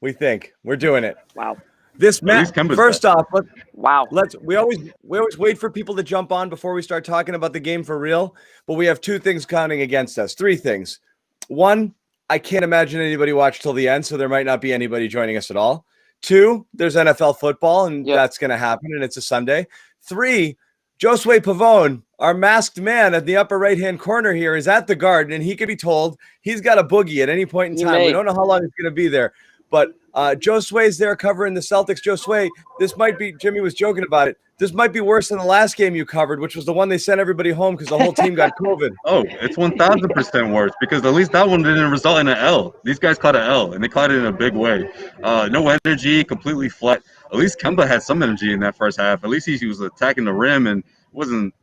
We think we're doing it. Wow. This match. First off, wow. We always wait for people to jump on before we start talking about the game for real. But we have two things counting against us. Three things. One, I can't imagine anybody watched till the end, so there might not be anybody joining us at all. Two, there's NFL football, and that's going to happen, and it's a Sunday. Three, Josue Pavone, our masked man at the upper right-hand corner here, is at the Garden, and he could be told he's got a boogie at any point in time. We don't know how long he's going to be there, but Josue's there covering the Celtics. Josue, this might be, Jimmy was joking about it, this might be worse than the last game you covered, which was the one they sent everybody home because the whole team got COVID. Oh, it's 1,000% worse because at least that one didn't result in an L. These guys caught an L, and they caught it in a big way. No energy, completely flat. At least Kemba had some energy in that first half. At least he was attacking the rim and wasn't,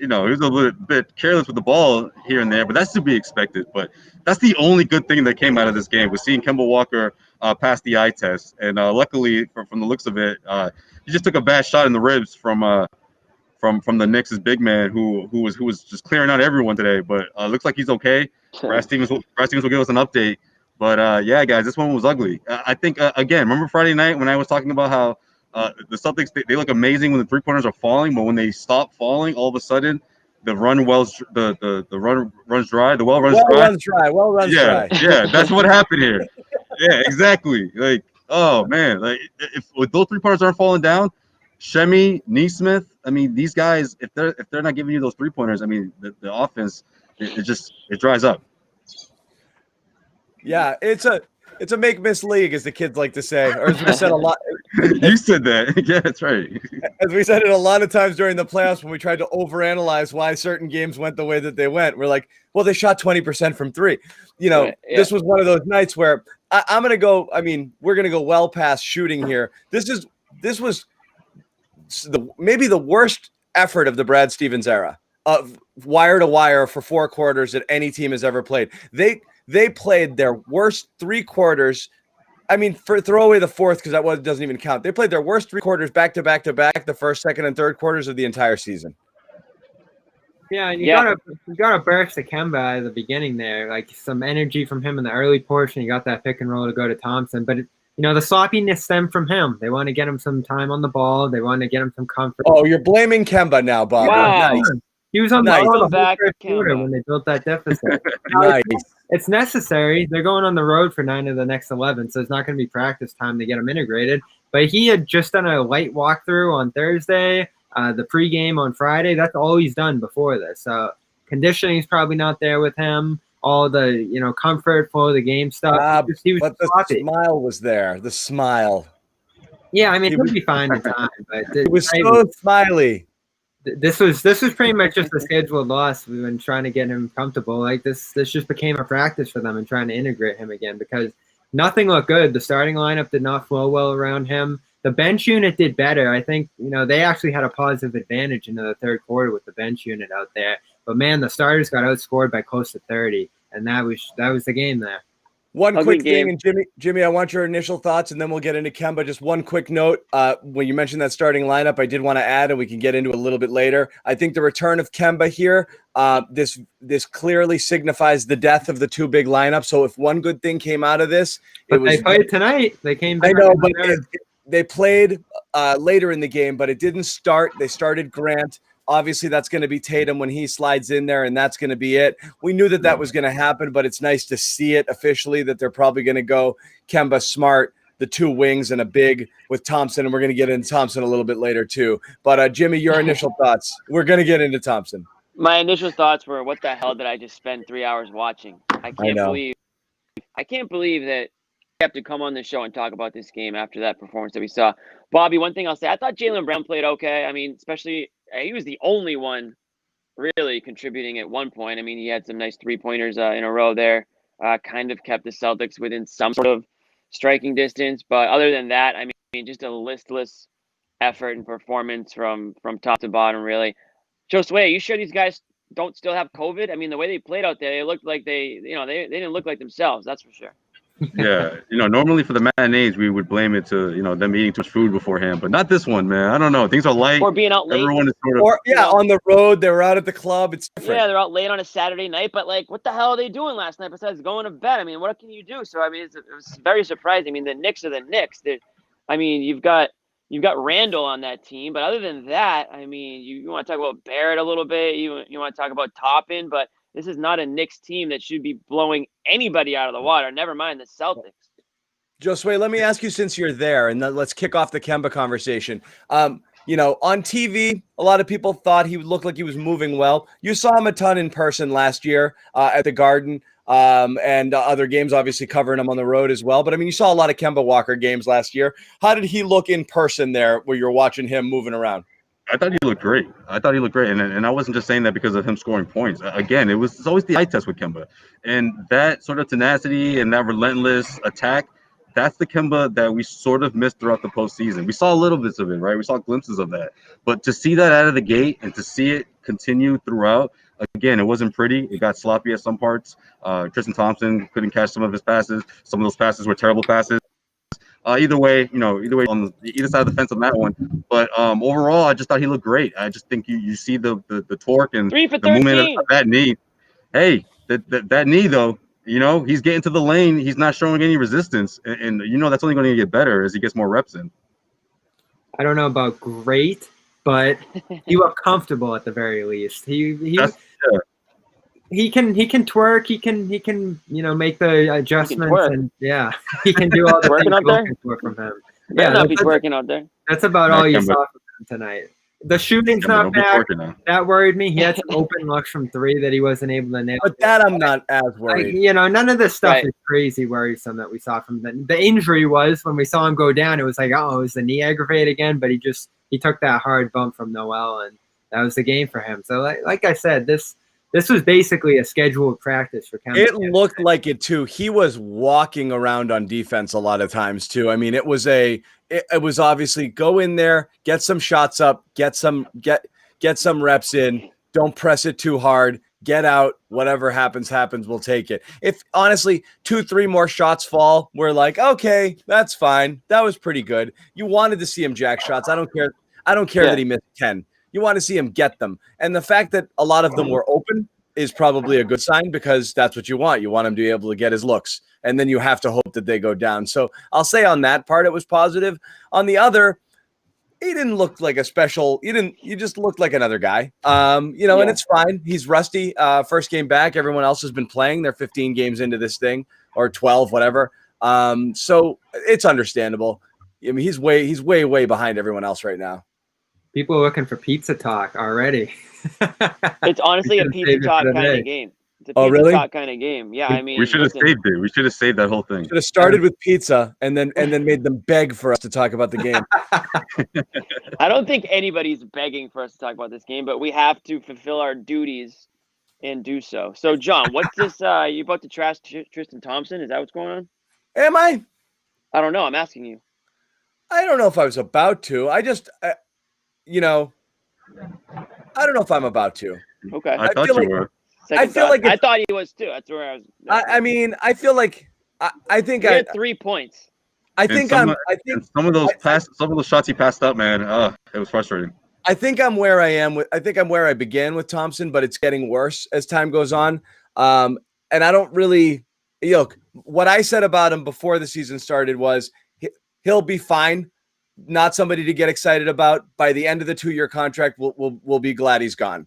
he was a bit careless with the ball here and there, but that's to be expected. But that's the only good thing that came out of this game was seeing Kemba Walker pass the eye test. And luckily, from the looks of it, he just took a bad shot in the ribs from the Knicks' big man who was just clearing out everyone today. But looks like he's okay. Brad Stevens will give us an update. But yeah, guys, this one was ugly. I think again, remember Friday night when I was talking about how the Celtics they look amazing when the 3-pointers are falling, but when they stop falling, all of a sudden the run runs dry. The well runs dry. Yeah, that's what happened here. Yeah, exactly. Like, oh man, like if those 3-pointers aren't falling down, Shemi, Neesmith, I mean, these guys, if they're not giving you those 3-pointers, I mean, the offense it dries up. Yeah, it's a make-miss league, as the kids like to say, or as we said a lot. You said that. Yeah, that's right. As we said it a lot of times during the playoffs when we tried to overanalyze why certain games went the way that they went. We're like, well, they shot 20% from three. This was one of those nights where I'm going to go. I mean, we're going to go well past shooting here. This was maybe the worst effort of the Brad Stevens era of wire to wire for 4 quarters that any team has ever played. They played their worst 3 quarters. I mean, throw away the fourth because that doesn't even count. They played their worst 3 quarters back to back to back, the first, second, and third quarters of the entire season. Yeah, and you gotta burst the Kemba at the beginning there, like some energy from him in the early portion. You got that pick and roll to go to Thompson, but the sloppiness stemmed from him. They want to get him some time on the ball. They want to get him some comfort. Oh, you're blaming Kemba now, Bob. Wow. Nice. He was on the first quarter when they built that deficit. Nice. It's necessary. They're going on the road for 9 of the next 11, so it's not going to be practice time to get him integrated. But he had just done a light walkthrough on Thursday, the pregame on Friday. That's all he's done before this. So conditioning's probably not there with him. All the comfort, flow of the game stuff. He was but the smile was there. The smile. Yeah, I mean, he'll be fine in time. But he was so smiley. This was pretty much just a scheduled loss. We've been trying to get him comfortable. Like this just became a practice for them and trying to integrate him again because nothing looked good. The starting lineup did not flow well around him. The bench unit did better. I think they actually had a positive advantage into the third quarter with the bench unit out there. But man, the starters got outscored by close to 30, and that was the game there. One quick thing, and Jimmy, I want your initial thoughts, and then we'll get into Kemba. Just one quick note. When you mentioned that starting lineup, I did want to add, and we can get into it a little bit later. I think the return of Kemba here, this clearly signifies the death of the 2 big lineups. So if one good thing came out of this, they played tonight. They came back. I know, but they played later in the game, but it didn't start. They started Grant. Obviously, that's going to be Tatum when he slides in there, and that's going to be it. We knew that was going to happen, but it's nice to see it officially that they're probably going to go Kemba, Smart, the 2 wings, and a big with Thompson, and we're going to get into Thompson a little bit later too. But, Jimmy, your initial thoughts. We're going to get into Thompson. My initial thoughts were, what the hell did I just spend 3 hours watching? I can't believe that we have to come on the show and talk about this game after that performance that we saw. Bobby, one thing I'll say, I thought Jaylen Brown played okay. I mean, especially – he was the only one really contributing at one point. I mean, he had some nice 3-pointers in a row there, kind of kept the Celtics within some sort of striking distance. But other than that, I mean, just a listless effort and performance from top to bottom, really. Josue, are you sure these guys don't still have COVID? I mean, the way they played out there, they looked like they didn't look like themselves. That's for sure. Yeah, normally for the matinees we would blame it to them eating too much food beforehand, but not this one, man. I don't know. Things are light. Or being out late. Everyone is sort of. Or on the road. They were out at the club. It's different. Yeah, they're out late on a Saturday night, but like, what the hell are they doing last night besides going to bed? I mean, what can you do? So I mean, it was very surprising. I mean, the Knicks are the Knicks. I mean, you've got Randle on that team, but other than that, I mean, you want to talk about Barrett a little bit. You want to talk about Toppin, but this is not a Knicks team that should be blowing anybody out of the water. Never mind the Celtics. Josue, let me ask you, since you're there, and then let's kick off the Kemba conversation. On TV, a lot of people thought he looked like he was moving well. You saw him a ton in person last year at the Garden, and other games, obviously covering him on the road as well. But I mean, you saw a lot of Kemba Walker games last year. How did he look in person there where you're watching him moving around? I thought he looked great. And I wasn't just saying that because of him scoring points. Again, it's always the eye test with Kemba. And that sort of tenacity and that relentless attack, that's the Kemba that we sort of missed throughout the postseason. We saw a little bits of it, right? We saw glimpses of that. But to see that out of the gate and to see it continue throughout, again, it wasn't pretty. It got sloppy at some parts. Tristan Thompson couldn't catch some of his passes. Some of those passes were terrible passes. Either way on either side of the fence on that one. But overall, I just thought he looked great. I just think you see the torque and the movement of that knee. Hey, that knee though. He's getting to the lane. He's not showing any resistance. And that's only going to get better as he gets more reps in. I don't know about great, but he looked comfortable at the very least. He can twerk. He can make the adjustments, and he can do all the things out there from him. Yeah, not be twerking out there. That's about all you saw from him tonight. The shooting's not bad. That worried me. He had some open looks from three that he wasn't able to nail. But that I'm not as worried. None of this stuff is crazy worrisome that we saw from them. The injury was when we saw him go down, it was like, oh, is the knee aggravated again? But he took that hard bump from Noel, and that was the game for him. So like I said, this was basically a scheduled practice for Kemba. It looked like it too. He was walking around on defense a lot of times too. I mean, it was obviously go in there, get some shots up, get some reps in. Don't press it too hard. Get out. Whatever happens, we'll take it. If honestly 2-3 more shots fall, we're like, okay, that's fine. That was pretty good. You wanted to see him jack shots. I don't care that he missed 10. You want to see him get them. And the fact that a lot of them were open is probably a good sign, because that's what you want. You want him to be able to get his looks, and then you have to hope that they go down. So I'll say on that part, it was positive. On the other, he didn't look like a special. You just looked like another guy. And it's fine. He's rusty. First game back. Everyone else has been playing. They're 15 games into this thing, or 12, whatever. So it's understandable. I mean, he's way behind everyone else right now. People are looking for pizza talk already. It's honestly a pizza talk kind of game. It's a pizza talk kind of game. Yeah, I mean, we should have saved it. We should have saved that whole thing. Should have started with pizza and then made them beg for us to talk about the game. I don't think anybody's begging for us to talk about this game, but we have to fulfill our duties and do so. So, John, what's this? You about to trash Tristan Thompson? Is that what's going on? Am I? I don't know. I'm asking you. I don't know if I was about to. I just, I don't know if I'm about to. Okay. I thought you were. I feel like I thought he was too. That's where I was. I mean, I feel like I think I had 3 points. I think some of those shots he passed up, man. It was frustrating. I think I'm where I am I think I'm where I began with Thompson, but it's getting worse as time goes on. And I don't really what I said about him before the season started was he'll be fine. Not somebody to get excited about. By the end of the 2-year contract, we'll be glad he's gone.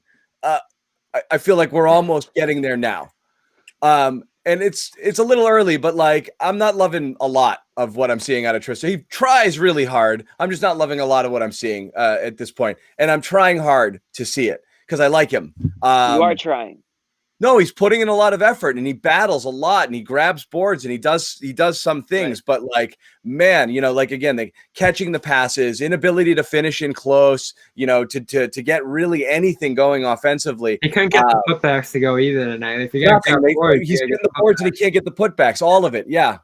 I feel like we're almost getting there now. And it's a little early, but like I'm not loving a lot of what I'm seeing out of Tristan. He tries really hard. I'm just not loving a lot of what I'm seeing at this point. And I'm trying hard to see it because I like him. You are trying. No, he's putting in a lot of effort and he battles a lot and he grabs boards and he does some things, right. But like, man, like again, catching the passes, inability to finish in close, to get really anything going offensively. He couldn't get the putbacks to go either tonight. If you get he's getting the boards and he can't get the putbacks, all of it. Yeah.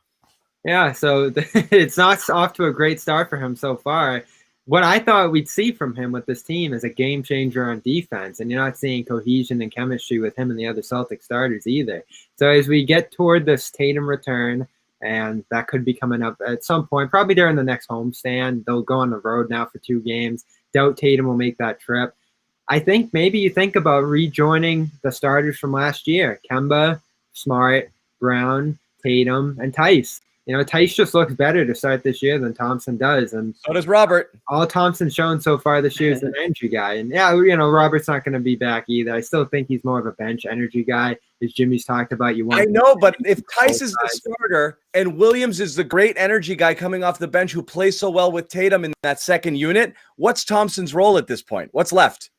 Yeah. So it's not off to a great start for him so far. What I thought we'd see from him with this team is a game changer on defense, and you're not seeing cohesion and chemistry with him and the other Celtic starters either. So as we get toward this Tatum return, and that could be coming up at some point, probably during the next homestand. They'll go on the road now for 2 games. Doubt Tatum will make that trip. I think maybe you think about rejoining the starters from last year: Kemba, Smart, Brown, Tatum, and Tice. Tice just looks better to start this year than Thompson does, and so does Robert. All Thompson's shown so far this year is an energy guy, and Robert's not going to be back either. I still think he's more of a bench energy guy, as Jimmy's talked about. I know, but if Tice is the starter and Williams is the great energy guy coming off the bench who plays so well with Tatum in that second unit, what's Thompson's role at this point? What's left?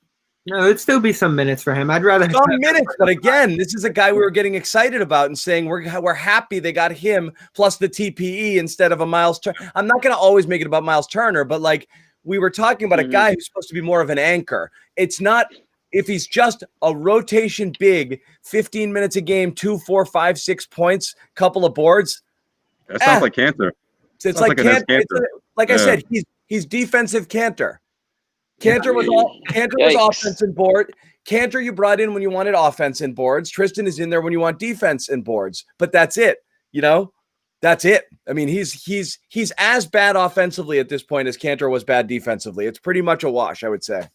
No, it'd still be some minutes for him. I'd rather some minutes, but again, this is a guy we were getting excited about and saying we're happy they got him plus the TPE instead of a Miles Turner. I'm not going to always make it about Miles Turner, but like we were talking about a guy who's supposed to be more of an anchor. It's not if he's just a rotation big, 15 minutes a game, 2, 4, 5, 6 points, couple of boards. That sounds like Cantor. It's like Cantor. I said, he's defensive Cantor. Cantor was offense and board. Cantor you brought in when you wanted offense and boards. Tristan is in there when you want defense and boards. But that's it. That's it. I mean, he's as bad offensively at this point as Cantor was bad defensively. It's pretty much a wash, I would say.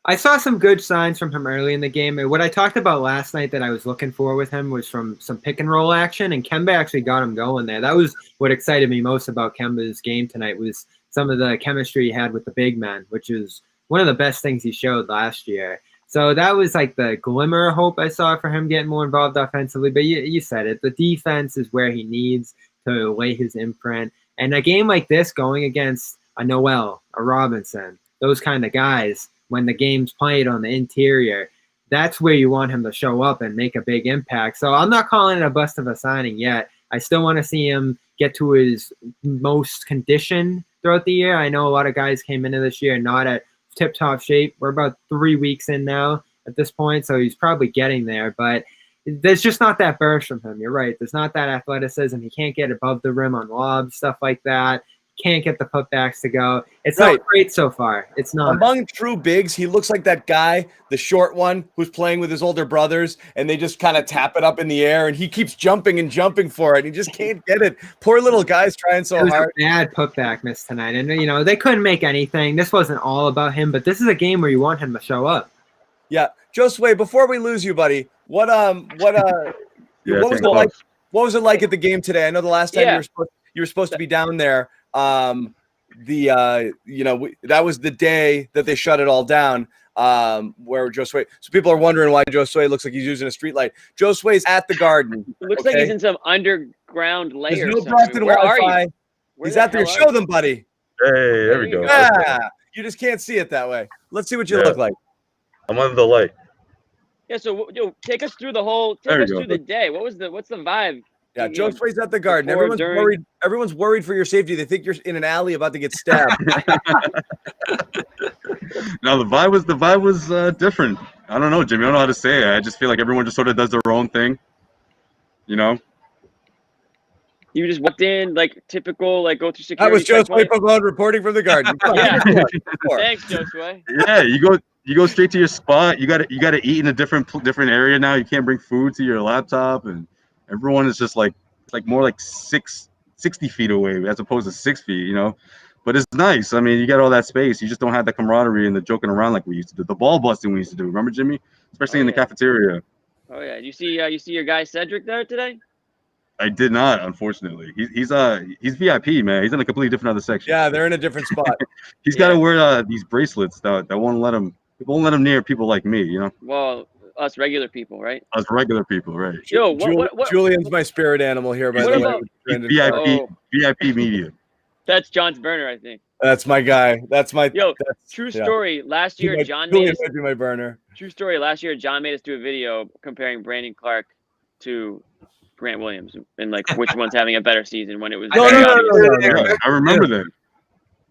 I saw some good signs from him early in the game. And what I talked about last night that I was looking for with him was from some pick and roll action, and Kemba actually got him going there. That was what excited me most about Kemba's game tonight, was some of the chemistry he had with the big men, which is one of the best things he showed last year. So that was like the glimmer of hope I saw for him getting more involved offensively. But you said it. The defense is where he needs to lay his imprint. And a game like this, going against a Noel, a Robinson, those kind of guys, when the game's played on the interior, that's where you want him to show up and make a big impact. So I'm not calling it a bust of a signing yet. I still want to see him get to his most condition throughout the year. I know a lot of guys came into this year not at tip-top shape. We're about 3 weeks in now at this point, so he's probably getting there, but there's just not that burst from him. You're right. There's not that athleticism. He can't get above the rim on lobs, stuff like that. Can't get the putbacks to go. It's not great so far. It's not. Among true bigs, he looks like that guy, the short one, who's playing with his older brothers, and they just kind of tap it up in the air, and he keeps jumping and jumping for it. He just can't get it. Poor little guy's trying so hard. A bad putback miss tonight, and they couldn't make anything. This wasn't all about him, but this is a game where you want him to show up. Yeah, Josue, before we lose you, buddy, what was it like at the game today? I know the last time you were supposed to be down there. That was the day that they shut it all down. Where Josue, so people are wondering why Josue looks like he's using a street light. Josue's at the Garden. It looks like he's in some underground layer. There's no Boston Wi-Fi. He's out there. Show them, buddy. Hey, there we go. Yeah, you just can't see it that way. Let's see what you look like. I'm under the light. Yeah, so take us through the day. What's the vibe? Yeah, Josue's at the Garden. Everyone's worried for your safety. They think you're in an alley about to get stabbed. No, the vibe was different. I don't know, Jimmy. I don't know how to say it. I just feel like everyone just sort of does their own thing. You just walked in like typical, like go through security. I was Josue Pavone reporting from the Garden. Yeah. Thanks, Josue. Yeah, you go straight to your spot. You got to eat in a different area now. You can't bring food to your laptop, and everyone is just like more like 60 feet away as opposed to 6 feet, But it's nice. I mean, you got all that space. You just don't have the camaraderie and the joking around like we used to do. The ball busting we used to do. Remember, Jimmy? Especially in the cafeteria. Oh yeah. You see your guy Cedric there today? I did not, unfortunately. He's VIP, man. He's in a completely different other section. Yeah, they're in a different spot. He's got to wear these bracelets that won't let him near people like me, Well, us regular people, right? Us regular people, right? Yo, what Julian's my spirit animal here, by the way. VIP media. That's John's burner, I think. That's my guy. True story. Last year, John made us do my burner. True story. Last year, John made us do a video comparing Brandon Clark to Grant Williams and like which one's having a better season when it was. No. I remember that.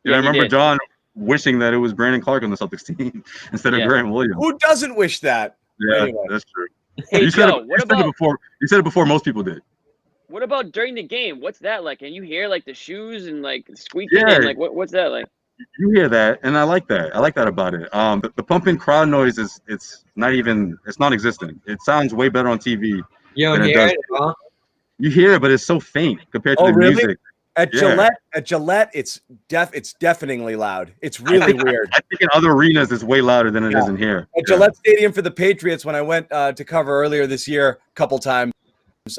Yeah, I remember John wishing that it was Brandon Clark on the Celtics team instead of Grant Williams. Who doesn't wish that? Yeah, anyway. That's true. Hey, you said it before most people did. What about during the game? What's that like? And you hear like the shoes and like squeaking and like what's that like? You hear that, and I like that. I like that about it. The pumping crowd noise it's non-existent. It sounds way better on TV. You don't hear it at all? You hear it, but it's so faint compared to Oh, the really? music. At Gillette, it's deafeningly loud. It's really weird. I think in other arenas it's way louder than it is in here. At Gillette Stadium for the Patriots, when I went to cover earlier this year, a couple times,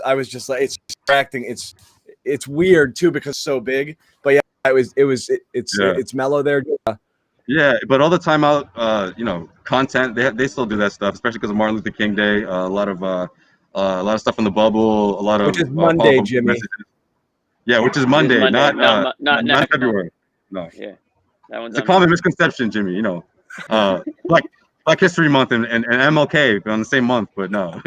I was just like, it's distracting. It's weird too because it's so big. But yeah, it's mellow there. Yeah, but all the timeout, content they still do that stuff, especially because of Martin Luther King Day. A lot of stuff in the bubble. A lot of which is Monday, Jimmy. Messages. Yeah, which is Monday, not February. No. Yeah, that one's it's a common misconception, Jimmy. Black History Month and MLK on the same month, but no.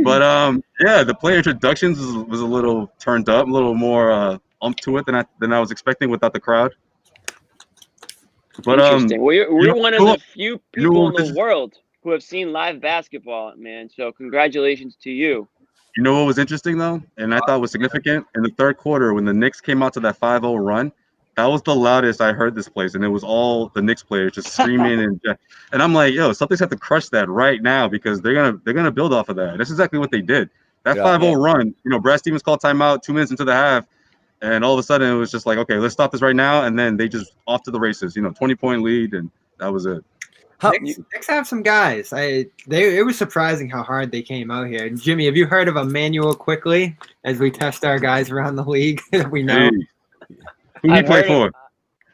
But the player introductions was a little turned up, a little more to it than I was expecting without the crowd. But interesting. We're one of the few people in the world who have seen live basketball, man. So congratulations to you. You know what was interesting though, and I thought was significant in the third quarter when the Knicks came out to that 5-0 run. That was the loudest I heard this place, and it was all the Knicks players just screaming and I'm like, yo, Celtics have to crush that right now because they're gonna build off of that. That's exactly what they did. That 5-0 run, Brad Stevens called timeout 2 minutes into the half, and all of a sudden it was just like, okay, let's stop this right now, and then they just off to the races. 20-point lead, and that was it. Knicks have some guys. It was surprising how hard they came out here. Jimmy, have you heard of Immanuel Quickley as we test our guys around the league? We know. Who do you play for?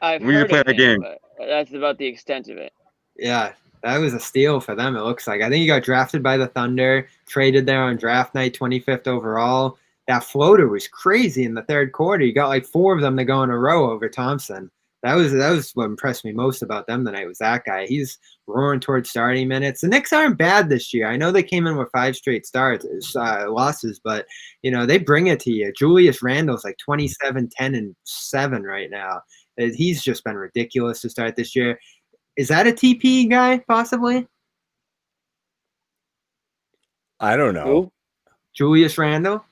I've Who do you play that game? That's about the extent of it. Yeah, that was a steal for them, it looks like. I think he got drafted by the Thunder, traded there on draft night, 25th overall. That floater was crazy in the third quarter. You got like 4 of them to go in a row over Thompson. That was what impressed me most about them tonight was that guy. He's roaring towards starting minutes. The Knicks aren't bad this year. I know they came in with 5 straight losses, but they bring it to you. Julius Randle's like 27, 10, and 7 right now. He's just been ridiculous to start this year. Is that a TP guy possibly? I don't know. Who? Julius Randle.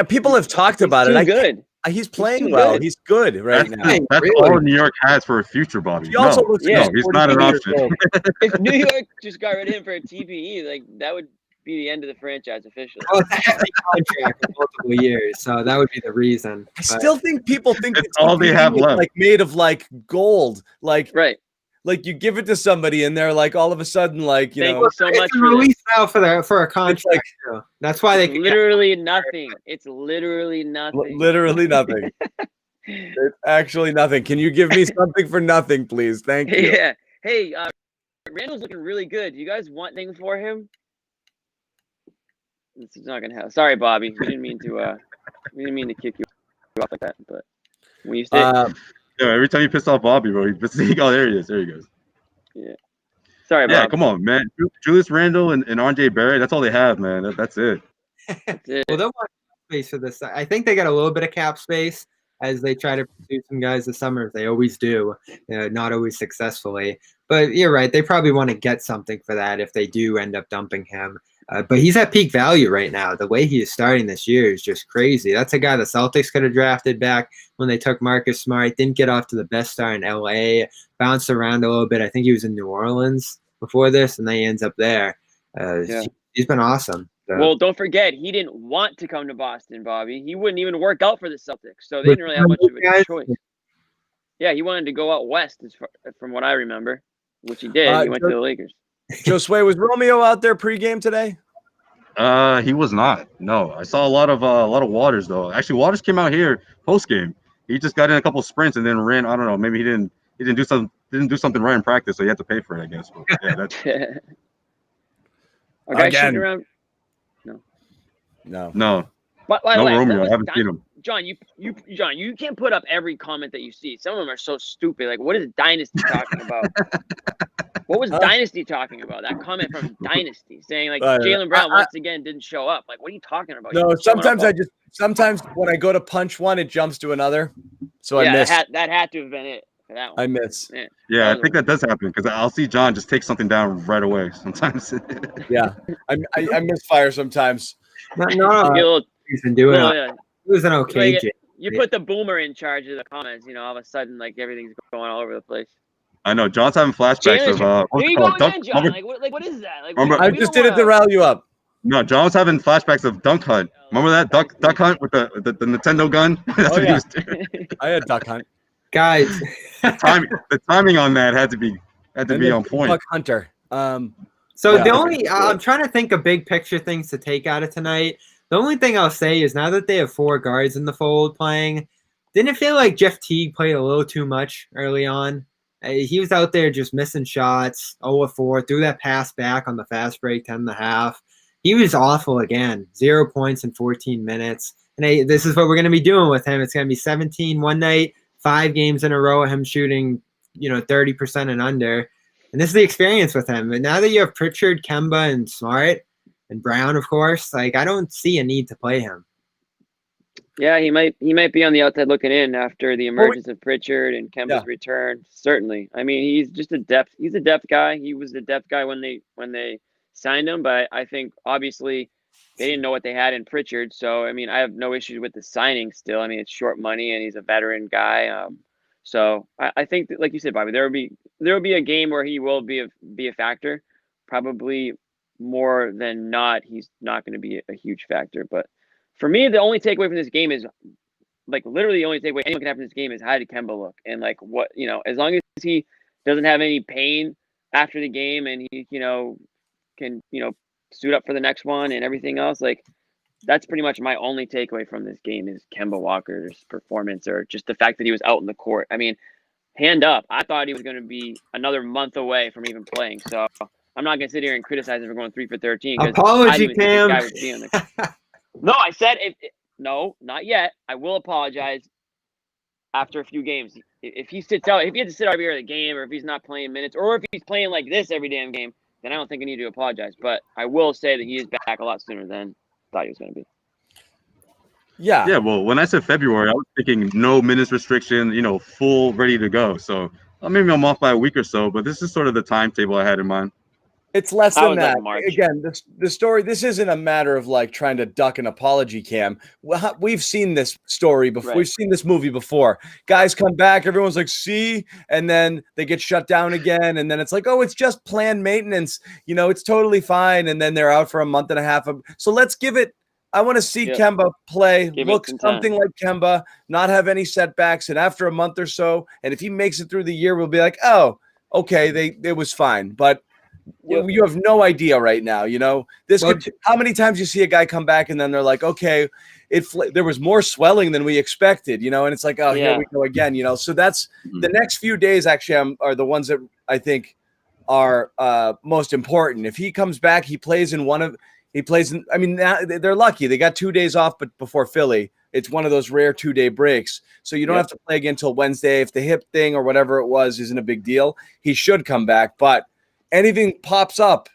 People have talked about it. Good. He's playing well. Good. He's good right now. That's really all New York has for a future, Bobby. He also looks he's not an option. If New York just got rid of him for a TPE, like that would be the end of the franchise officially. Oh, it's a heavy contract for multiple years, so that would be the reason. I still think people think it's all they have left, like made of like gold, like right. Like you give it to somebody and they're like all of a sudden like Thank you so much for release now for a contract. That's why they literally nothing. It's literally nothing. Literally nothing. It's actually nothing. Can you give me something for nothing, please? Thank you. Yeah. Hey, Randall's looking really good. Do you guys want anything for him? This is not gonna happen. Sorry, Bobby. We didn't mean to kick you off like that, but when you say every time you piss off Bobby, bro, oh, there he is. There he goes. Yeah. Sorry, Bob. Yeah, come on, man. Julius Randle and RJ Barrett, that's all they have, man. That's it. That's it. Well, they'll want space for this. I think they got a little bit of cap space as they try to pursue some guys this summer. They always do, not always successfully. But you're right. They probably want to get something for that if they do end up dumping him. But he's at peak value right now. The way he is starting this year is just crazy. That's a guy the Celtics could have drafted back when they took Marcus Smart. Didn't get off to the best start in L.A. Bounced around a little bit. I think he was in New Orleans before this, and then he ends up there. He's been awesome. So. Well, don't forget, he didn't want to come to Boston, Bobby. He wouldn't even work out for the Celtics, so they didn't really have much of a choice. Yeah, he wanted to go out west, from what I remember, which he did. He went to the Lakers. Josue, was Romeo out there pregame today? He was not. No, I saw a lot of Waters though. Actually, Waters came out here postgame. He just got in a couple sprints and then ran. I don't know. Maybe he didn't do something right in practice, so he had to pay for it, I guess. But, yeah, that's Are guys shooting around? No. No, Romeo. I haven't seen him. John, you can't put up every comment that you see. Some of them are so stupid. Like, what is Dynasty talking about? What was Dynasty talking about? That comment from Dynasty saying like Jaylen Brown once again didn't show up. Like, what are you talking about? No, sometimes when I go to punch one, it jumps to another. So I miss. That had to have been it for that one. I miss. Yeah, I think that does happen because I'll see John just take something down right away sometimes. Yeah, I misfire sometimes. He's been doing it. It was an okay. You put the boomer in charge of the comments. All of a sudden, like everything's going all over the place. I know John's having flashbacks of here you go again, John. What is that? Like, I just did it to rile you up. No, John was having flashbacks of Dunk Hunt. Remember that Duck Hunt with the Nintendo gun? That's Oh, what he yeah. was doing. I had Duck Hunt. Guys, The timing on that had to be on point. Duck Hunter. so Yeah. the only I'm trying to think of big picture things to take out of tonight. The only thing I'll say is now that they have 4 guards in the fold playing, didn't it feel like Jeff Teague played a little too much early on? He was out there just missing shots, 0-4, threw that pass back on the fast break, 10.5. He was awful again, 0 points in 14 minutes. And this is what we're going to be doing with him. It's going to be 17 one night, 5 games in a row of him shooting, 30% and under. And this is the experience with him. And now that you have Pritchard, Kemba, and Smart, and Brown, of course, I don't see a need to play him. Yeah, he might be on the outside looking in after the emergence of Pritchard and Kemba's return. Certainly. I mean, he's just a depth guy. He was the depth guy when they signed him, but I think obviously they didn't know what they had in Pritchard. So I mean, I have no issues with the signing still. I mean, it's short money and he's a veteran guy. So I think that, like you said, Bobby, there will be a game where he will be a factor. Probably more than not, he's not going to be a huge factor. But for me, the only takeaway from this game is, like, literally the only takeaway anyone can have from this game is how did Kemba look? And, like, what, as long as he doesn't have any pain after the game and he, can, suit up for the next one and everything else, like, that's pretty much my only takeaway from this game is Kemba Walker's performance or just the fact that he was out in the court. I mean, hand up, I thought he was going to be another month away from even playing. So I'm not going to sit here and criticize him for going 3 for 13. Apology, Cam. No, I said no, not yet. I will apologize after a few games. If he sits out, if he had to sit out every year of the game, or if he's not playing minutes, or if he's playing like this every damn game, then I don't think I need to apologize. But I will say that he is back a lot sooner than I thought he was going to be. Yeah. Yeah, well, when I said February, I was thinking no minutes restriction, full ready to go. So maybe I'm off by a week or so, but this is sort of the timetable I had in mind. It's less than that. March. Again, the story, this isn't a matter of like trying to duck an apology, Cam. We've seen this story before. Right. We've seen this movie before. Guys come back, everyone's like, see, and then they get shut down again. And then it's like, oh, it's just planned maintenance. It's totally fine. And then they're out for a month and a half. So let's give it. I want to see Kemba play, look something like Kemba, not have any setbacks. And after a month or so, and if he makes it through the year, we'll be like, oh, okay, it was fine. But you have no idea right now, how many times you see a guy come back and then they're like, okay, there was more swelling than we expected, and it's like, oh, here we go again, so that's the next few days actually are the ones that I think are most important. If he comes back, he plays in I mean, they're lucky. They got 2 days off, but before Philly, it's one of those rare 2-day breaks. So you don't have to play again until Wednesday. If the hip thing or whatever it was isn't a big deal, he should come back, but anything pops up,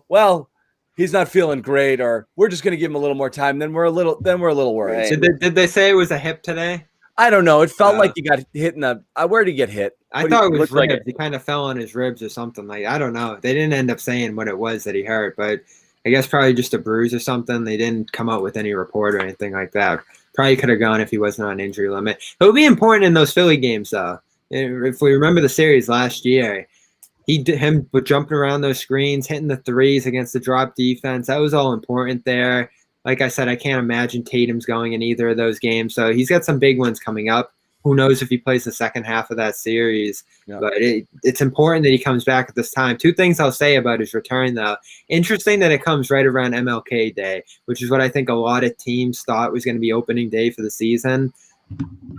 well, he's not feeling great, or we're just going to give him a little more time. Then we're a little worried. Right. So did they say it was a hip today? I don't know. It felt like he got hit in the. Where did he get hit? I thought it was ribs. He kind of fell on his ribs or something. I don't know. They didn't end up saying what it was that he hurt, but I guess probably just a bruise or something. They didn't come out with any report or anything like that. Probably could have gone if he wasn't on injury limit. It would be important in those Philly games, though. If we remember the series last year. Him jumping around those screens, hitting the threes against the drop defense. That was all important there. Like I said, I can't imagine Tatum's going in either of those games. So he's got some big ones coming up. Who knows if he plays the second half of that series. Yeah. But it's important that he comes back at this time. 2 things I'll say about his return, though. Interesting that it comes right around MLK Day, which is what I think a lot of teams thought was going to be opening day for the season.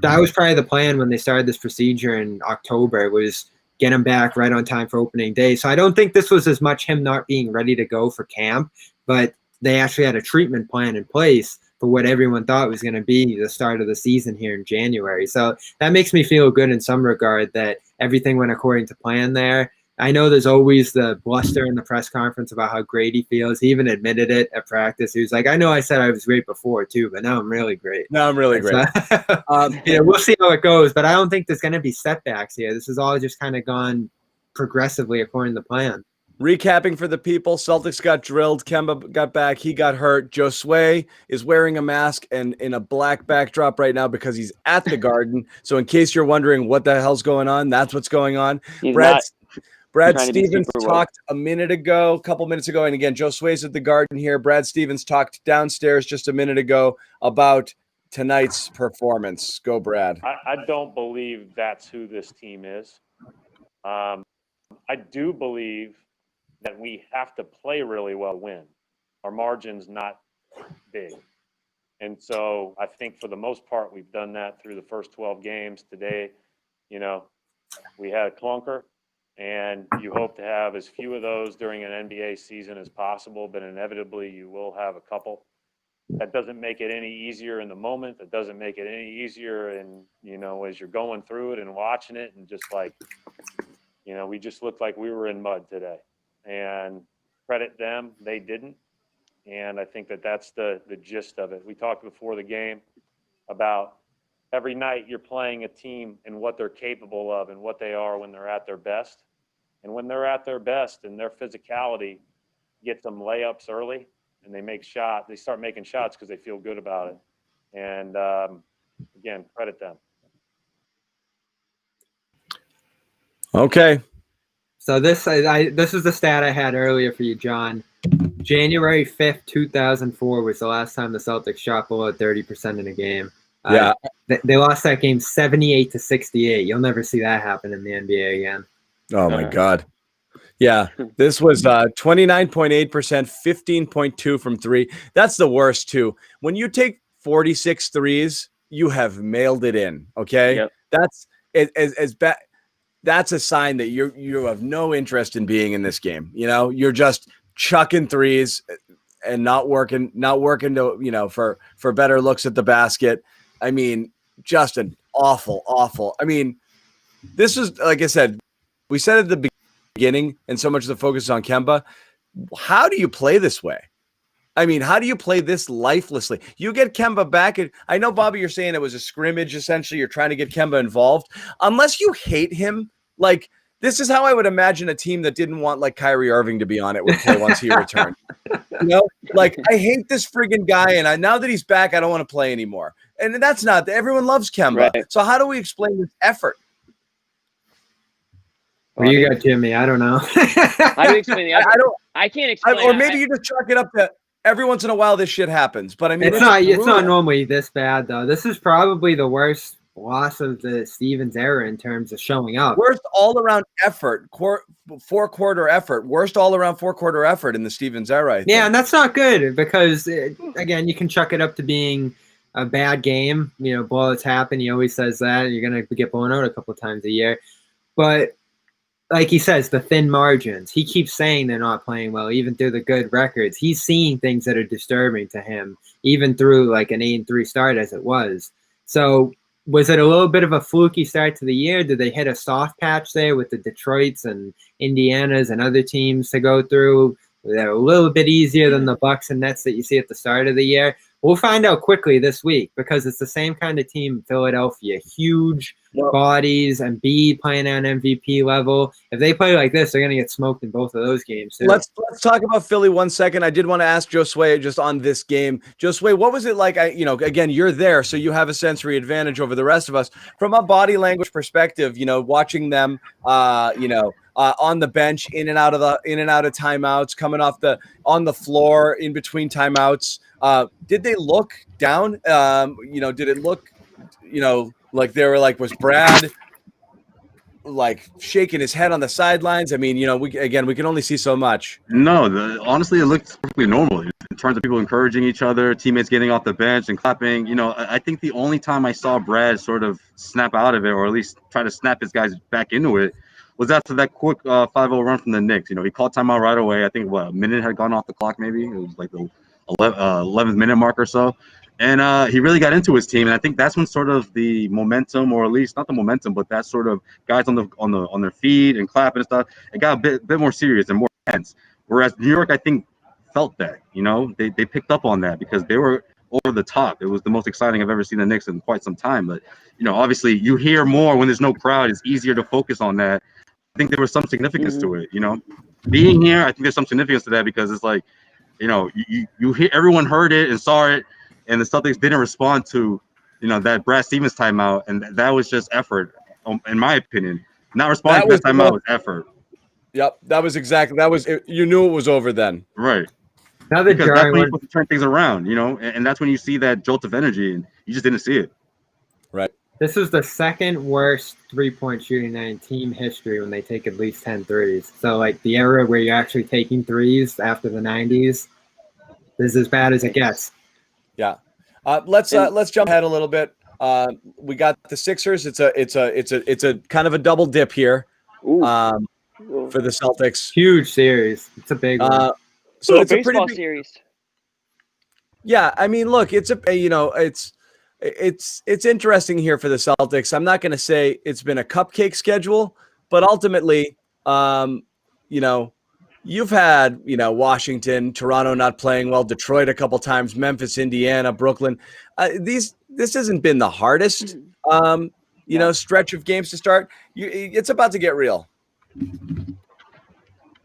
That was probably the plan when they started this procedure in October. It was get him back right on time for opening day. So I don't think this was as much him not being ready to go for camp, but they actually had a treatment plan in place for what everyone thought was going to be the start of the season here in January. So that makes me feel good in some regard that everything went according to plan there. I know there's always the bluster in the press conference about how great he feels. He even admitted it at practice. He was like, I know I said I was great before too, but now I'm really great. No, I'm really great. We'll see how it goes, but I don't think there's going to be setbacks here. This is all just kind of gone progressively according to plan. Recapping for the people, Celtics got drilled. Kemba got back. He got hurt. Josue is wearing a mask and in a black backdrop right now because he's at the Garden. So in case you're wondering what the hell's going on, that's what's going on. Brad trying to be Stevens super woke. talked a couple minutes ago, and again, Joe Sway's at the Garden here. Brad Stevens talked downstairs just a minute ago about tonight's performance. Go, Brad. I don't believe that's who this team is. I do believe that we have to play really well to win. Our margin's not big. And so I think for the most part, we've done that through the first 12 games. Today, you know, we had a clunker, and you hope to have as few of those during an NBA season as possible, but inevitably you will have a couple. That doesn't make it any easier in the moment. That doesn't make it any easier in, you know, as you're going through it and watching it, and just like, you know, we just looked like we were in mud today. And credit them, they didn't. And I think that that's the gist of it. We talked before the game about every night you're playing a team and what they're capable of and what they are when they're at their best. And when they're at their best and their physicality gets them layups early, and they start making shots because they feel good about it. And again, credit them. Okay. So this is the stat I had earlier for you, John. January 5th, 2004 was the last time the Celtics shot below 30% in a game. Yeah. They lost that game 78-68. You'll never see that happen in the NBA again. Oh, my God. Yeah, this was 29.8%, 15.2 from three. That's the worst, too. When you take 46 threes, you have mailed it in, okay? Yep. That's as bad. That's a sign that you have no interest in being in this game. You know, you're just chucking threes and not working to, you know, for better looks at the basket. I mean, just an awful. I mean, this is, like I said, we said at the beginning, and so much of the focus is on Kemba. How do you play this way? I mean, how do you play this lifelessly? You get Kemba back. I know, Bobby, you're saying it was a scrimmage. Essentially, you're trying to get Kemba involved. Unless you hate him, like, this is how I would imagine a team that didn't want, like, Kyrie Irving to be on it would play once he returned. You know, like, I hate this friggin' guy, and now that he's back, I don't want to play anymore. And that's not – everyone loves Kemba. Right. So how do we explain this effort? Well, you got Jimmy. I don't know. How do you explain it? I can't explain. Or maybe you just chalk it up to every once in a while this shit happens. But I mean, it's not normally this bad though. This is probably the worst loss of the Stevens era in terms of showing up. Worst all around effort, four-quarter effort. Worst all around four-quarter effort in the Stevens era. I think. Yeah, and that's not good because again, you can chuck it up to being a bad game. You know, blowouts happen. He always says that you're gonna get blown out a couple of times a year, but. Like he says, the thin margins. He keeps saying they're not playing well, even through the good records. He's seeing things that are disturbing to him, even through like an 8-3 start as it was. So was it a little bit of a fluky start to the year? Did they hit a soft patch there with the Detroits and Indianas and other teams to go through? They're a little bit easier than the Bucks and Nets that you see at the start of the year. We'll find out quickly this week because it's the same kind of team in Philadelphia. Huge bodies and Embiid playing at an MVP level. If they play like this, they're going to get smoked in both of those games too. Let's talk about Philly 1 second. I did want to ask Joe Sway just on this game. Joe Sway, what was it like? Again, you're there, so you have a sensory advantage over the rest of us. From a body language perspective, watching them, on the bench, in and out of timeouts, coming on the floor in between timeouts. Did they look down? Did it look, like they were like, was Brad like shaking his head on the sidelines? I mean, we can only see so much. No, honestly, it looked perfectly normal in terms of people encouraging each other, teammates getting off the bench and clapping. I think the only time I saw Brad sort of snap out of it, or at least try to snap his guys back into it, was after that quick 5-0 run from the Knicks. He called timeout right away. I think a minute had gone off the clock, maybe. It was like the 11th minute mark or so. And he really got into his team. And I think that's when sort of the momentum, or at least not the momentum, but that sort of guys on their feet and clapping and stuff, it got a bit more serious and more intense. Whereas New York, I think, felt that. They picked up on that because they were over the top. It was the most exciting I've ever seen the Knicks in quite some time. But, obviously you hear more when there's no crowd. It's easier to focus on that. I think there was some significance to it, Being here, I think there's some significance to that because it's like, you hear, everyone heard it and saw it, and the Celtics didn't respond to, that Brad Stevens timeout, and that was just effort, in my opinion. Not responding to that timeout was effort. Yep. That was you knew it was over then. Right. Another Because that's jarring when one. you're supposed to turn things around, and that's when you see that jolt of energy, and you just didn't see it. Right. This was the second worst three-point shooting night in team history when they take at least 10 threes. So, like, the era where you're actually taking threes after the 90s, this is as bad as it gets. Yeah. Let's jump ahead a little bit. We got the Sixers. It's a kind of a double dip here for the Celtics. Huge series. It's a big one. So it's a pretty baseball big series. Yeah, I mean, look, it's it's interesting here for the Celtics. I'm not going to say it's been a cupcake schedule, but ultimately, you've had, Washington, Toronto not playing well, Detroit a couple times, Memphis, Indiana, Brooklyn. This hasn't been the hardest, stretch of games to start. It's about to get real.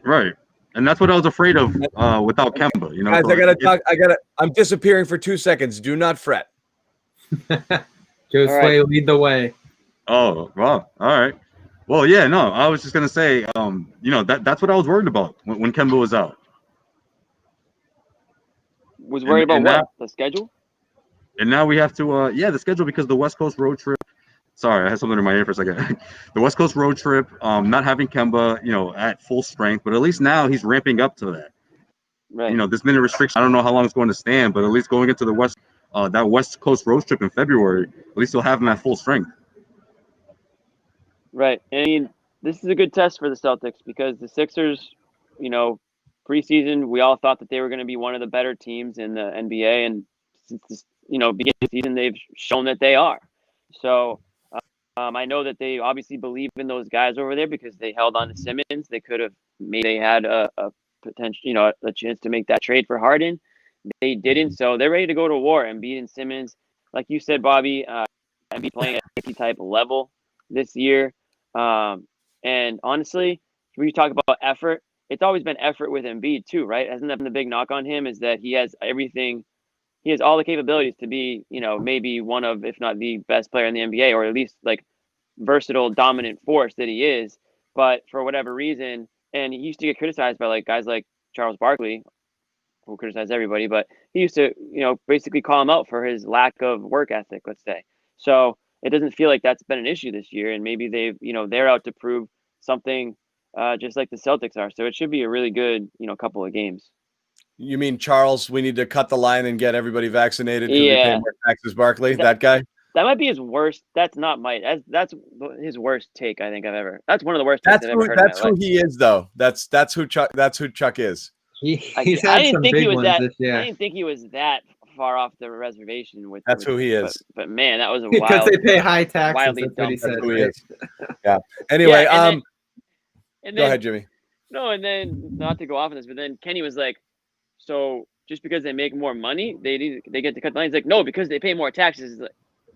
Right. And that's what I was afraid of without Kemba. Guys, I'm disappearing for 2 seconds. Do not fret. Joe Sway, lead the way. Oh, wow. All right. Well, yeah, no, I was just going to say, that's what I was worried about when Kemba was out. Was worried about what? The schedule? And now we have to, the schedule, because the West Coast road trip. Sorry, I had something in my ear for a second. The West Coast road trip, not having Kemba, at full strength, but at least now he's ramping up to that. Right. This minute restriction, I don't know how long it's going to stand, but at least going into the that West Coast road trip in February, at least he'll have him at full strength. Right. I mean, this is a good test for the Celtics because the Sixers, preseason, we all thought that they were going to be one of the better teams in the NBA. And since this, beginning of the season, they've shown that they are. So I know that they obviously believe in those guys over there because they held on to Simmons. They could have they had a potential, a chance to make that trade for Harden. They didn't. So they're ready to go to war. Embiid and Simmons, like you said, Bobby, Embiid playing at a type level this year. And honestly, when you talk about effort, it's always been effort with Embiid too, right? Hasn't that been the big knock on him, is that he has everything. He has all the capabilities to be, maybe one of, if not the best player in the NBA, or at least like versatile, dominant force that he is. But for whatever reason, and he used to get criticized by guys like Charles Barkley, who criticized everybody, but he used to, basically call him out for his lack of work ethic, let's say. So it doesn't feel like that's been an issue this year. And maybe they're out to prove something just like the Celtics are. So it should be a really good, couple of games. You mean Charles? We need to cut the line and get everybody vaccinated because we pay Yeah. more taxes. Barkley, that guy. That might be his worst. That's not my. That's his worst take I think I've ever. That's one of the worst takes I've ever heard. That's who he is, though. That's who Chuck. That's who Chuck is. He's had some big ones this year. I didn't think he was that far off the reservation with. That's who he is. But man, that was a because wild. they pay high taxes. Wildly That's what he dumb. said. That's who he is. Yeah. Anyway, go ahead, Jimmy. No, and then not to go off on this, but then Kenny was like, "So just because they make more money, they get to cut the line?" He's like, "No, because they pay more taxes." He's like,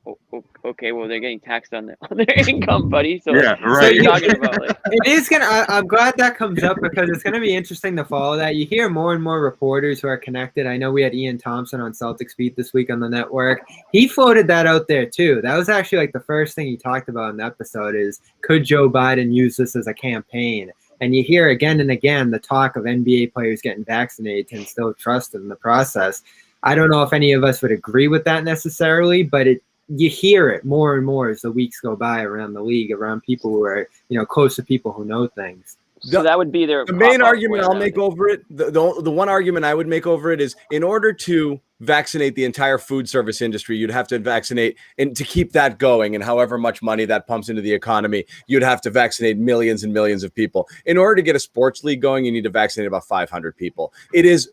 oh, okay, well they're getting taxed on their income, buddy. So yeah, right. What are you talking about? It is I'm glad that comes up because it's gonna be interesting to follow that. You hear more and more reporters who are connected. I know we had Ian Thompson on Celtics Beat this week on the network. He floated that out there too. That was actually the first thing he talked about in the episode is, could Joe Biden use this as a campaign? And you hear again and again the talk of NBA players getting vaccinated to instill trust in the process. I don't know if any of us would agree with that necessarily, but you hear it more and more as the weeks go by around the league, around people who are, close to people who know things. So that would be the main argument I'll make over it. The one argument I would make over it is, in order to vaccinate the entire food service industry, you'd have to vaccinate, and to keep that going, and however much money that pumps into the economy, you'd have to vaccinate millions and millions of people. In order to get a sports league going, you need to vaccinate about 500 people. It is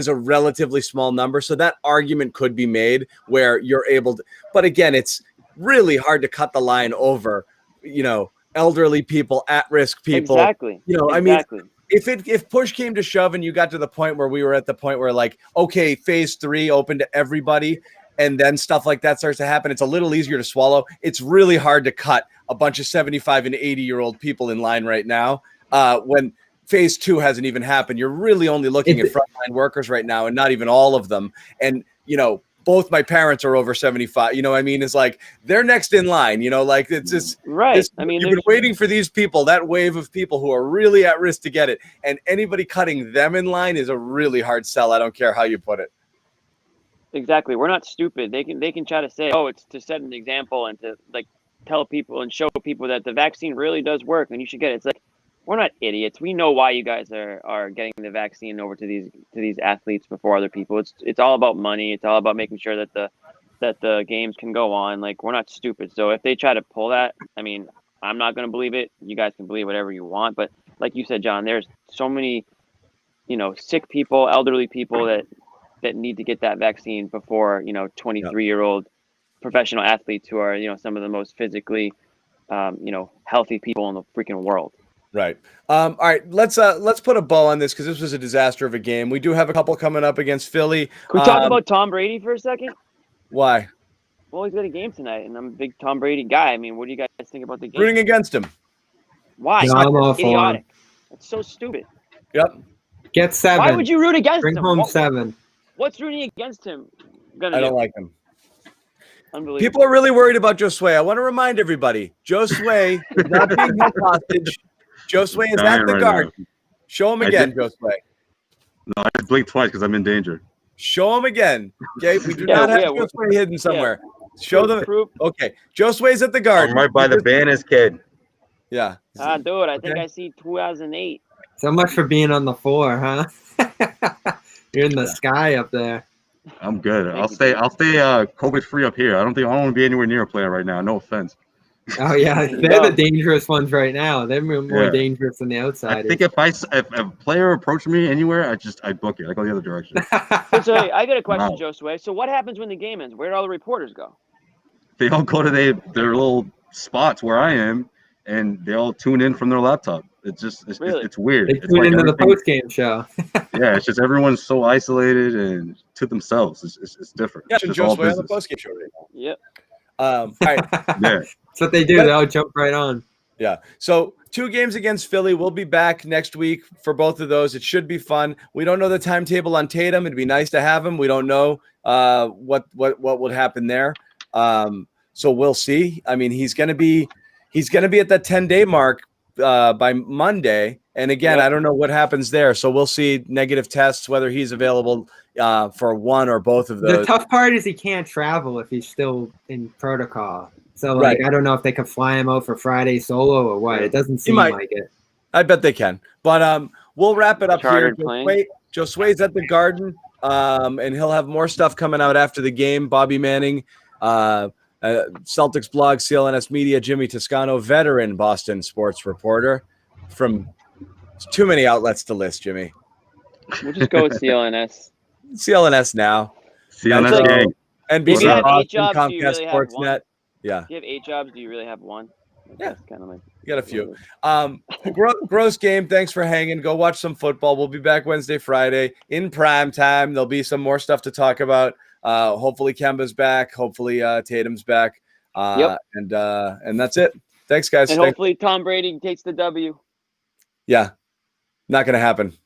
a relatively small number. So that argument could be made where you're able to, but again, it's really hard to cut the line over, elderly people, at-risk people. Exactly. I mean, if push came to shove and you got to the point where we were at the point where okay, phase 3 open to everybody, and then stuff like that starts to happen, it's a little easier to swallow. It's really hard to cut a bunch of 75 and 80-year-old people in line right now when phase 2 hasn't even happened. You're really only looking at frontline workers right now, and not even all of them. And, both my parents are over 75. You know what I mean? It's like they're next in line. You know, like it's just right. I mean, you've been waiting for these people, that wave of people who are really at risk to get it, and anybody cutting them in line is a really hard sell. I don't care how you put it. Exactly. We're not stupid. They can try to say, oh, it's to set an example and to like tell people and show people that the vaccine really does work and you should get it. It's like, we're not idiots. We know why you guys are getting the vaccine over to these athletes before other people. It's all about money. It's all about making sure that the games can go on. Like, we're not stupid. So if they try to pull that, I mean, I'm not going to believe it. You guys can believe whatever you want. But like you said, John, there's so many, sick people, elderly people that need to get that vaccine before, 23-year-old professional athletes who are, some of the most physically, healthy people in the freaking world. Right. All right. Let's put a bow on this because this was a disaster of a game. We do have a couple coming up against Philly. Can we talk about Tom Brady for a second? Why? Well, he's got a game tonight, and I'm a big Tom Brady guy. I mean, what do you guys think about the game? Rooting against him. Why? No, I'm all for idiotic. It's so stupid. Yep. Get 7. Why would you root against Bring him? home 7. What's rooting against him gonna I do? don't like him. Unbelievable. People are really worried about Josue. I want to remind everybody, Josue is not being held hostage. Josue is at the guard. Show him again, Josue. No, I just blinked twice because I'm in danger. Show him again. Okay, we do not have Josue hidden somewhere. Show them. Okay, Josue's at the guard. I'm right by the Banners kid. Yeah. Dude, I think I see 2008. So much for being on the 4, huh? You're in the sky up there. I'm good. I'll stay COVID free up here. I don't want to be anywhere near a player right now. No offense. Oh yeah, they're the dangerous ones right now. They're more dangerous than the outsiders. I think if a player approached me anywhere, I book it. I go the other direction. So I got a question, Josue. So what happens when the game ends? Where do all the reporters go? They all go to their little spots where I am, and they all tune in from their laptop. It's weird. They tune into the post game show. Yeah, it's just everyone's so isolated and to themselves. It's different. Yeah, it's just Josue on the post game show right now. Yep. All right. Yeah. That's what they do. They all jump right on. Yeah. So 2 games against Philly. We'll be back next week for both of those. It should be fun. We don't know the timetable on Tatum. It'd be nice to have him. We don't know what would happen there. So we'll see. I mean, he's gonna be at that 10-day mark by Monday. And again, I don't know what happens there. So we'll see negative tests, whether he's available for one or both of those. The tough part is he can't travel if he's still in protocol. So, I don't know if they can fly him out for Friday solo or what. It doesn't seem like it. I bet they can. But we'll wrap it up Chartered here. Josue's at the Garden, and he'll have more stuff coming out after the game. Bobby Manning, Celtics blog, CLNS Media, Jimmy Toscano, veteran Boston sports reporter from too many outlets to list, Jimmy. We'll just go with CLNS. CLNS now. CLNS gang. NBC Boston, Comcast really Sportsnet. Yeah. Do you have 8 jobs? Do you really have one? Yeah. Kind of like you got a few. Gross game. Thanks for hanging. Go watch some football. We'll be back Wednesday, Friday in prime time. There'll be some more stuff to talk about. Hopefully Kemba's back. Hopefully Tatum's back. And that's it. Thanks, guys. And hopefully Tom Brady takes the W. Yeah. Not going to happen.